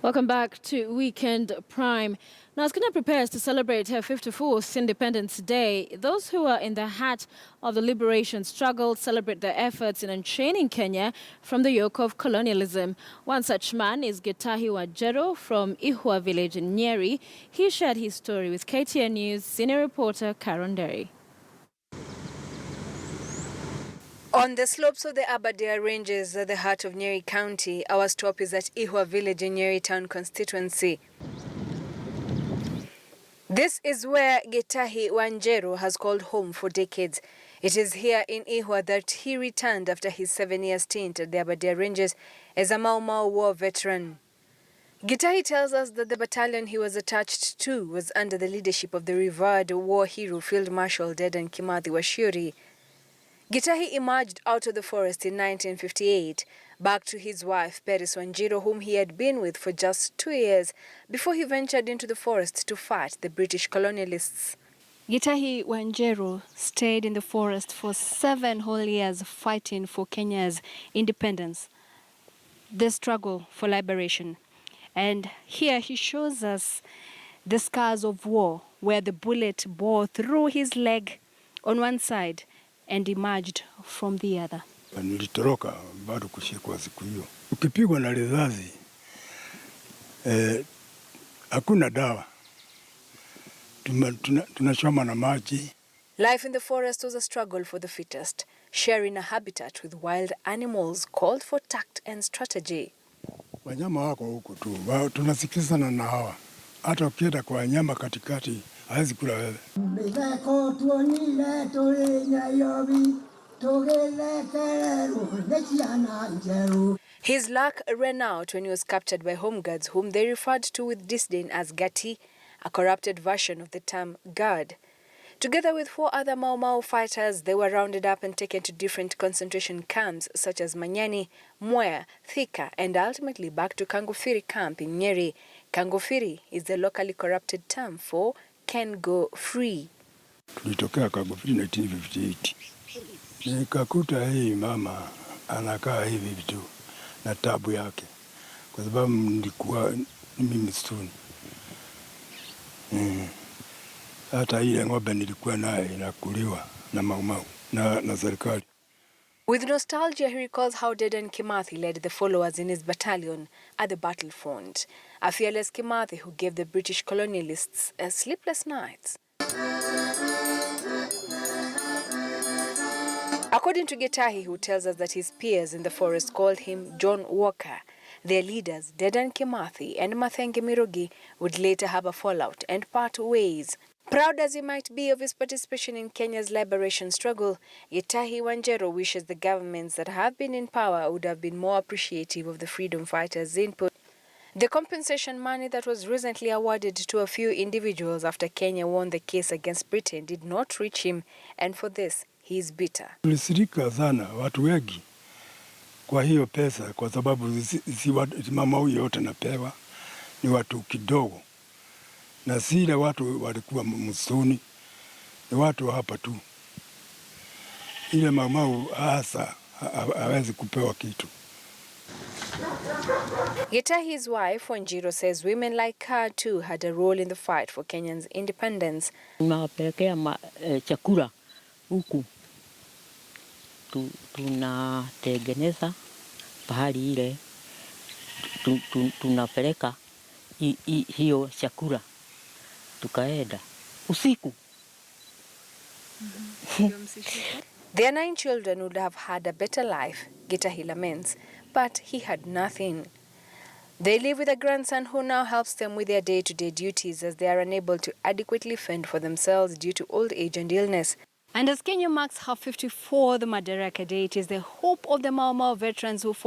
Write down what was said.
Welcome back to Weekend Prime. Now, as Kenya prepares to celebrate her 54th Independence Day, those who are in the heart of the liberation struggle celebrate their efforts in unchaining Kenya from the yoke of colonialism. One such man is Gitahi Wanjeru from Ihwa village in Nyeri. He shared his story with KTN News senior reporter Karen Derry. On the slopes of the Aberdare Ranges at the heart of Nyeri County, our stop is at Ihwa village in Nyeri Town constituency. This is where Gitahi Wanjeru has called home for decades. It is here in Ihwa that he returned after his 7-year stint at the Aberdare Ranges as a Mau Mau war veteran. Gitahi tells us that the battalion he was attached to was under the leadership of the revered war hero Field Marshal Gitahi Wanjeru. Gitahi emerged out of the forest in 1958, back to his wife Peris Wanjeru, whom he had been with for just 2 years before he ventured into the forest to fight the British colonialists. Gitahi Wanjeru stayed in the forest for 7 whole years fighting for Kenya's independence, the struggle for liberation. And here he shows us the scars of war, where the bullet bore through his leg on one side and emerged from the other. Nilitoroka bado kushikwa siku hiyo. Ukipigwa na risasi hakuna dawa. Tunachoma na maji. Life in the forest was a struggle for the fittest. Sharing a habitat with wild animals called for tact and strategy. Wanyama wako huko tu. Tunasikizana na hawa. Hata ukienda kwa wanyama katikati hawezi kula wewe. His luck ran out when he was captured by home guards, whom they referred to with disdain as Gati, a corrupted version of the term guard. Together with 4 other Mau Mau fighters, they were rounded up and taken to different concentration camps such as Manyani, Mwea, Thika, and ultimately back to Kangofiri camp in Nyeri. Kangofiri is the locally corrupted term for can go free. Tulitokea Kangofiri 1958. Nikakuta hii mama anakaa hivi vitu na tabu yake, kwa sababu nilikuwa mimi msituni. Hata ile ng'ombe nilikuwa naye inakuliwa na Mau Mau na serikali. With nostalgia, he recalls how Dedan Kimathi led the followers in his battalion at the battlefront. A fearless Kimathi who gave the British colonialists sleepless nights. According to Gitahi, who tells us that his peers in the forest called him John Walker, their leaders, Dedan Kimathi and Mathenge Mirugi, would later have a fallout and part ways. Proud as he might be of his participation in Kenya's liberation struggle, Gitahi Wanjeru wishes the governments that have been in power would have been more appreciative of the freedom fighters' input. The compensation money that was recently awarded to a few individuals after Kenya won the case against Britain did not reach him, and for this, he is bitter. Tulisirika sana watu wengi kwa hiyo pesa, kwa sababu si mama huyu yote napewa ni watu kidogo, na sile watu walikuwa msituni ni watu hapa tu. Ile mama hasa hawezi kupewa kitu. Gitahi's wife, Wanjiru, says women like her too had a role in the fight for Kenyan's independence. Tunapelekea chakula huku. Tunatengeneza pahali ile. Tunapeleka hiyo chakula. Tukaenda usiku. Their 9 children would have had a better life, Gitahi laments, but he had nothing. They live with a grandson who now helps them with their day-to-day duties as they are unable to adequately fend for themselves due to old age and illness. And as Kenya marks her 54th Madaraka Day, it is the hope of the Mau Mau veterans who